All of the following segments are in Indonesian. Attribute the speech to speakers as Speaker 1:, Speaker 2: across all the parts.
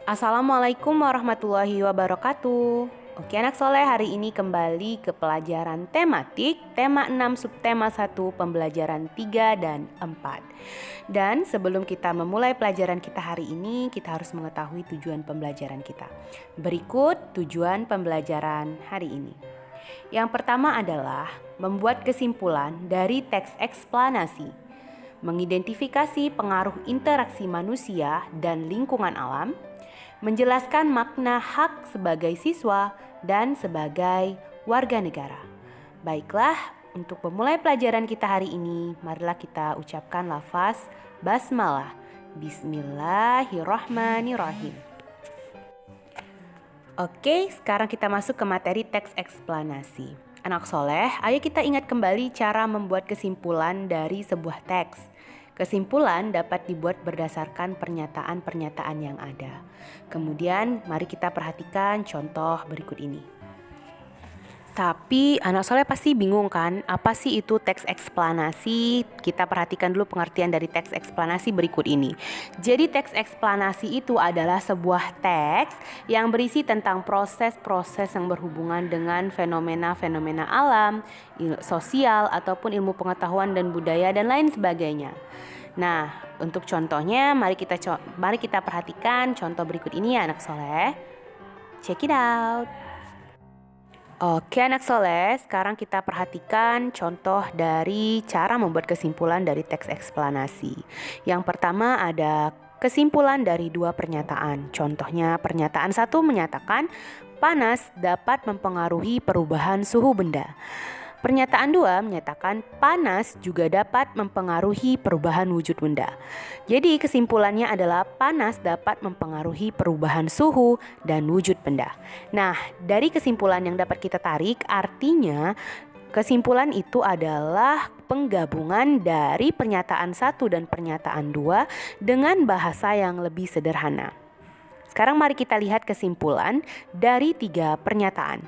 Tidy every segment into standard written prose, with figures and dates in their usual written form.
Speaker 1: Assalamualaikum warahmatullahi wabarakatuh. Oke anak soleh, hari ini kembali ke pelajaran tematik, tema 6 subtema 1, pembelajaran 3 dan 4. Dan sebelum kita memulai pelajaran kita hari ini, kita harus mengetahui tujuan pembelajaran kita. Berikut tujuan pembelajaran hari ini. Yang pertama adalah membuat kesimpulan dari teks eksplanasi, mengidentifikasi pengaruh interaksi manusia dan lingkungan alam, menjelaskan makna hak sebagai siswa dan sebagai warga negara. Baiklah, untuk memulai pelajaran kita hari ini, marilah kita ucapkan lafaz basmalah. Bismillahirrahmanirrahim. Oke, sekarang kita masuk ke materi teks eksplanasi. Anak soleh, ayo kita ingat kembali cara membuat kesimpulan dari sebuah teks. Kesimpulan dapat dibuat berdasarkan pernyataan-pernyataan yang ada. Kemudian mari kita perhatikan contoh berikut ini. Tapi anak soleh pasti bingung kan, apa sih itu teks eksplanasi? Kita perhatikan dulu pengertian dari teks eksplanasi berikut ini. Jadi teks eksplanasi itu adalah sebuah teks yang berisi tentang proses-proses yang berhubungan dengan fenomena-fenomena alam, sosial, ataupun ilmu pengetahuan dan budaya dan lain sebagainya. Nah, untuk contohnya mari kita perhatikan contoh berikut ini ya anak soleh. Check it out. Oke anak soleh, sekarang kita perhatikan contoh dari cara membuat kesimpulan dari teks eksplanasi. Yang pertama ada kesimpulan dari dua pernyataan. Contohnya pernyataan 1 menyatakan panas dapat mempengaruhi perubahan suhu benda. Pernyataan 2 menyatakan panas juga dapat mempengaruhi perubahan wujud benda. Jadi kesimpulannya adalah panas dapat mempengaruhi perubahan suhu dan wujud benda. Nah, dari kesimpulan yang dapat kita tarik artinya kesimpulan itu adalah penggabungan dari pernyataan 1 dan pernyataan 2 dengan bahasa yang lebih sederhana. Sekarang mari kita lihat kesimpulan dari 3 pernyataan.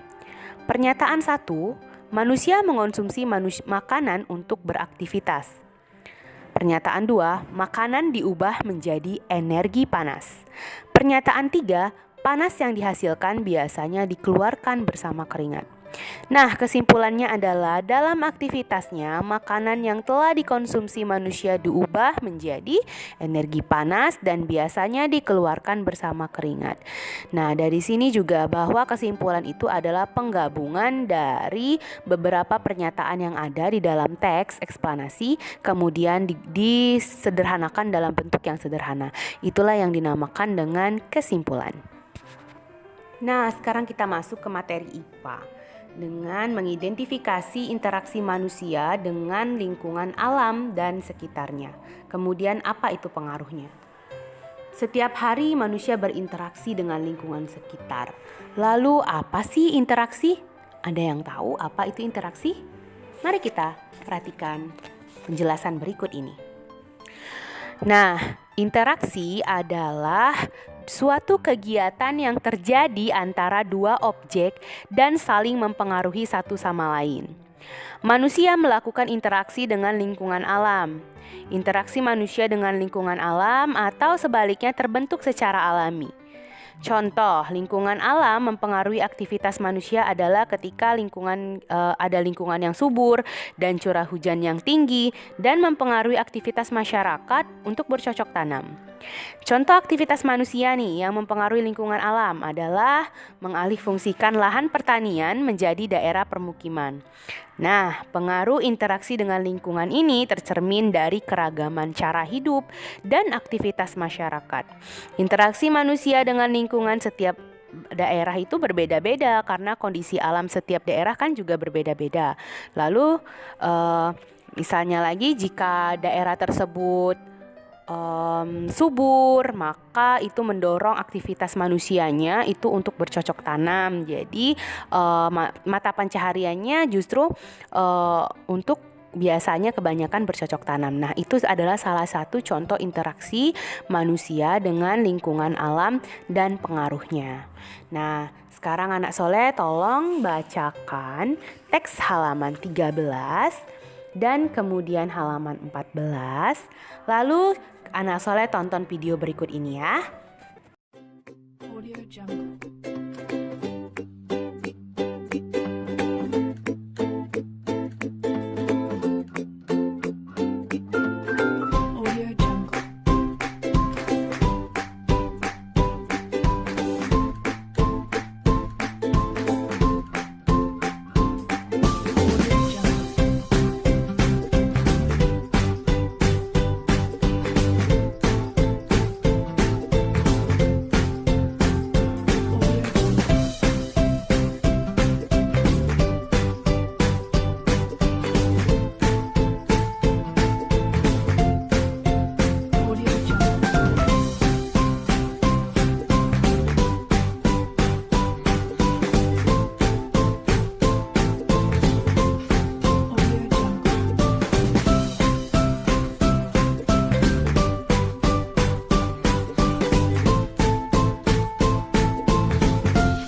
Speaker 1: Pernyataan 1, manusia mengonsumsi makanan untuk beraktivitas. Pernyataan 2, makanan diubah menjadi energi panas. Pernyataan 3, panas yang dihasilkan biasanya dikeluarkan bersama keringat. Nah, kesimpulannya adalah dalam aktivitasnya makanan yang telah dikonsumsi manusia diubah menjadi energi panas dan biasanya dikeluarkan bersama keringat. Nah, dari sini juga bahwa kesimpulan itu adalah penggabungan dari beberapa pernyataan yang ada di dalam teks eksplanasi kemudian disederhanakan dalam bentuk yang sederhana. Itulah yang dinamakan dengan kesimpulan. Nah, sekarang kita masuk ke materi IPA. Dengan mengidentifikasi interaksi manusia dengan lingkungan alam dan sekitarnya. Kemudian apa itu pengaruhnya? Setiap hari manusia berinteraksi dengan lingkungan sekitar. Lalu apa sih interaksi? Ada yang tahu apa itu interaksi? Mari kita perhatikan penjelasan berikut ini. Nah, interaksi adalah suatu kegiatan yang terjadi antara dua objek dan saling mempengaruhi satu sama lain. Manusia melakukan interaksi dengan lingkungan alam. Interaksi manusia dengan lingkungan alam atau sebaliknya terbentuk secara alami. Contoh, lingkungan alam mempengaruhi aktivitas manusia adalah ketika ada lingkungan yang subur dan curah hujan yang tinggi dan mempengaruhi aktivitas masyarakat untuk bercocok tanam. Contoh aktivitas manusia nih yang mempengaruhi lingkungan alam adalah mengalihfungsikan lahan pertanian menjadi daerah permukiman. Nah, pengaruh interaksi dengan lingkungan ini tercermin dari keragaman cara hidup dan aktivitas masyarakat. Interaksi manusia dengan lingkungan setiap daerah itu berbeda-beda karena kondisi alam setiap daerah kan juga berbeda-beda. Lalu misalnya lagi jika daerah tersebut subur, maka itu mendorong aktivitas manusianya itu untuk bercocok tanam. Jadi mata pencahariannya justru untuk biasanya kebanyakan bercocok tanam. Nah, itu adalah salah satu contoh interaksi manusia dengan lingkungan alam dan pengaruhnya. Nah, sekarang anak soleh tolong bacakan teks halaman 13 dan kemudian halaman 14. Lalu anak soleh tonton video berikut ini ya.
Speaker 2: Audio Jungle. Audio Jungle. Audio Jungle. Audio Jungle.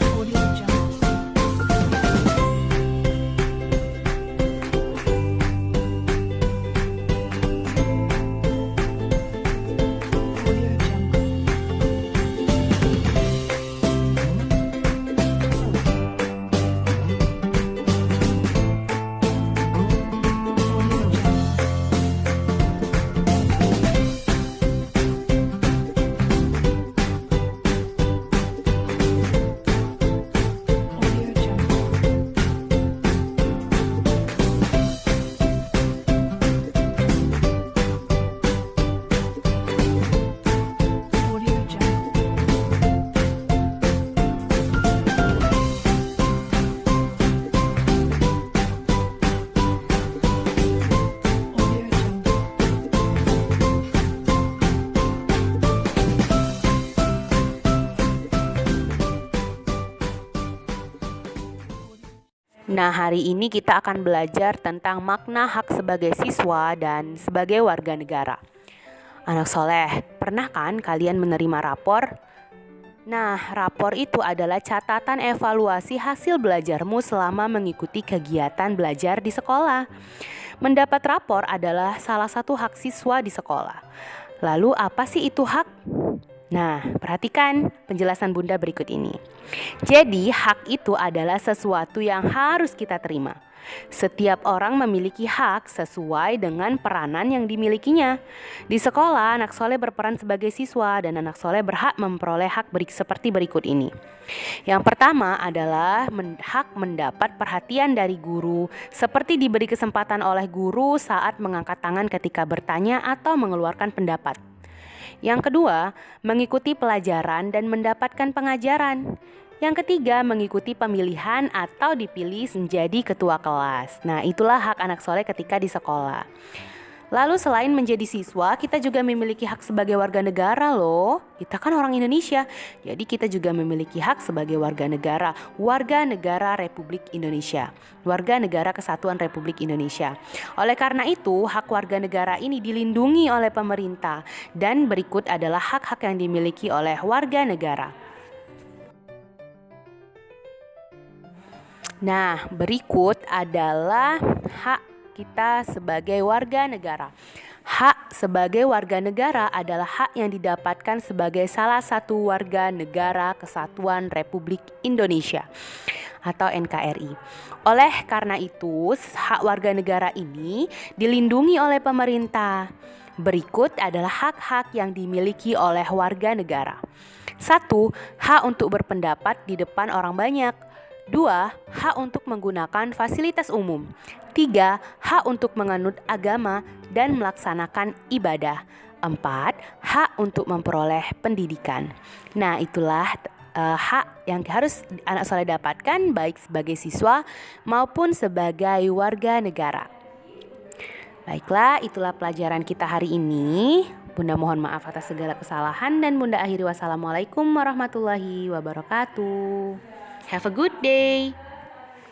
Speaker 2: Audio Jungle. Audio Jungle. Audio Jungle. Audio Jungle. Audio Jungle. Audio Jungle. Audio Jungle. Audio Jungle.
Speaker 1: Nah, hari ini kita akan belajar tentang makna hak sebagai siswa dan sebagai warga negara. Anak soleh, pernah kan kalian menerima rapor? Nah, rapor itu adalah catatan evaluasi hasil belajarmu selama mengikuti kegiatan belajar di sekolah. Mendapat rapor adalah salah satu hak siswa di sekolah. Lalu apa sih itu hak? Nah, perhatikan penjelasan Bunda berikut ini. Jadi, hak itu adalah sesuatu yang harus kita terima. Setiap orang memiliki hak sesuai dengan peranan yang dimilikinya. Di sekolah, anak soleh berperan sebagai siswa dan anak soleh berhak memperoleh hak seperti berikut ini. Yang pertama adalah hak mendapat perhatian dari guru, seperti diberi kesempatan oleh guru saat mengangkat tangan ketika bertanya atau mengeluarkan pendapat. Yang kedua, mengikuti pelajaran dan mendapatkan pengajaran. Yang ketiga, mengikuti pemilihan atau dipilih menjadi ketua kelas. Nah, itulah hak anak soleh ketika di sekolah. Lalu selain menjadi siswa, kita juga memiliki hak sebagai warga negara loh. Kita kan orang Indonesia, jadi kita juga memiliki hak sebagai warga negara Republik Indonesia, warga negara Kesatuan Republik Indonesia. Oleh karena itu, hak warga negara ini dilindungi oleh pemerintah dan berikut adalah hak-hak yang dimiliki oleh warga negara. Nah, berikut adalah hak kita sebagai warga negara. Hak sebagai warga negara adalah hak yang didapatkan sebagai salah satu warga negara Kesatuan Republik Indonesia atau NKRI. Oleh karena itu, hak warga negara ini dilindungi oleh pemerintah. Berikut adalah hak-hak yang dimiliki oleh warga negara. 1. Hak untuk berpendapat di depan orang banyak. 2. Hak untuk menggunakan fasilitas umum. 3. Hak untuk menganut agama dan melaksanakan ibadah. 4. Hak untuk memperoleh pendidikan. Nah, itulah hak yang harus anak soleh dapatkan baik sebagai siswa maupun sebagai warga negara. Baiklah, itulah pelajaran kita hari ini. Bunda mohon maaf atas segala kesalahan dan Bunda akhiri wassalamualaikum warahmatullahi wabarakatuh. Have a good day.